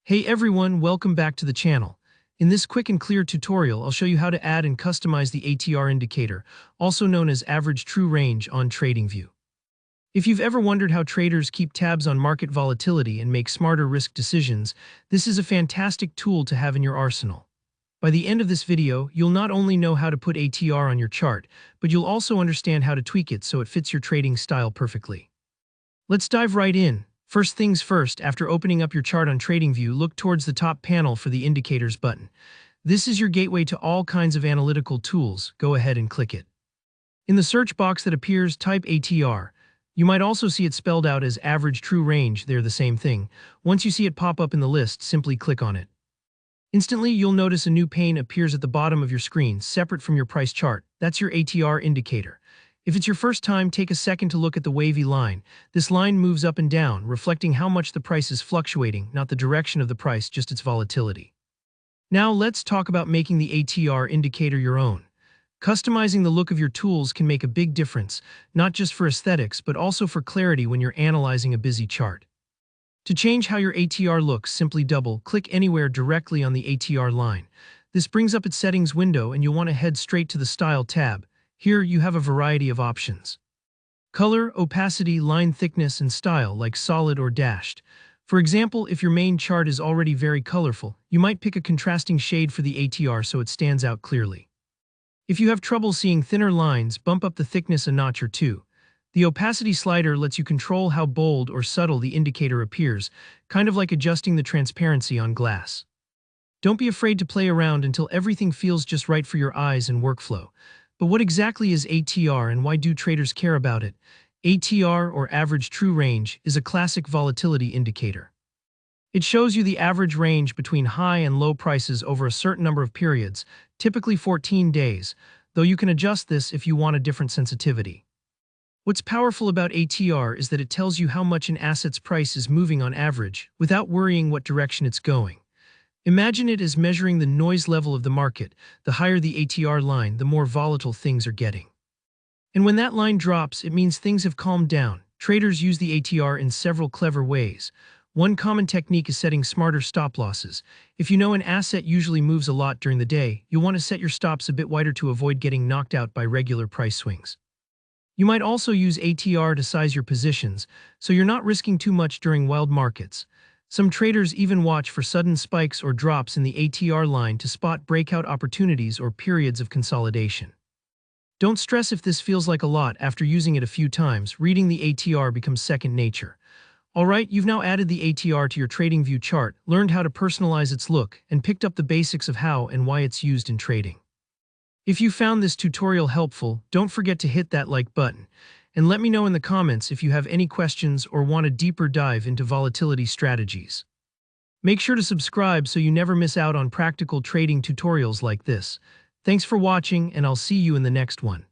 Hey everyone, welcome back to the channel. In this quick and clear tutorial, I'll show you how to add and customize the ATR indicator, also known as average true range on TradingView. If you've ever wondered how traders keep tabs on market volatility and make smarter risk decisions, this is a fantastic tool to have in your arsenal. By the end of this video, you'll not only know how to put ATR on your chart, but you'll also understand how to tweak it so it fits your trading style perfectly. Let's dive right in. First things first, after opening up your chart on TradingView, look towards the top panel for the Indicators button. This is your gateway to all kinds of analytical tools. Go ahead and click it. In the search box that appears, type ATR. You might also see it spelled out as average true range. They're the same thing. Once you see it pop up in the list, simply click on it. Instantly, you'll notice a new pane appears at the bottom of your screen, separate from your price chart. That's your ATR indicator. If it's your first time, take a second to look at the wavy line. This line moves up and down, reflecting how much the price is fluctuating, not the direction of the price, just its volatility. Now let's talk about making the ATR indicator your own. Customizing the look of your tools can make a big difference, not just for aesthetics, but also for clarity when you're analyzing a busy chart. To change how your ATR looks, simply double-click anywhere directly on the ATR line. This brings up its settings window, and you'll want to head straight to the Style tab. Here you have a variety of options. Color, opacity, line thickness, and style, like solid or dashed. For example, if your main chart is already very colorful, you might pick a contrasting shade for the ATR so it stands out clearly. If you have trouble seeing thinner lines, bump up the thickness a notch or two. The opacity slider lets you control how bold or subtle the indicator appears, kind of like adjusting the transparency on glass. Don't be afraid to play around until everything feels just right for your eyes and workflow. But what exactly is ATR and why do traders care about it? ATR, or average true range, is a classic volatility indicator. It shows you the average range between high and low prices over a certain number of periods, typically 14 days, though you can adjust this if you want a different sensitivity. What's powerful about ATR is that it tells you how much an asset's price is moving on average, without worrying what direction it's going. Imagine it as measuring the noise level of the market. The higher the ATR line, the more volatile things are getting. And when that line drops, it means things have calmed down. Traders use the ATR in several clever ways. One common technique is setting smarter stop losses. If you know an asset usually moves a lot during the day, you'll want to set your stops a bit wider to avoid getting knocked out by regular price swings. You might also use ATR to size your positions, so you're not risking too much during wild markets. Some traders even watch for sudden spikes or drops in the ATR line to spot breakout opportunities or periods of consolidation. Don't stress if this feels like a lot. After using it a few times, reading the ATR becomes second nature. Alright, you've now added the ATR to your TradingView chart, learned how to personalize its look, and picked up the basics of how and why it's used in trading. If you found this tutorial helpful, don't forget to hit that like button. And let me know in the comments if you have any questions or want a deeper dive into volatility strategies. Make sure to subscribe so you never miss out on practical trading tutorials like this. Thanks for watching, and I'll see you in the next one.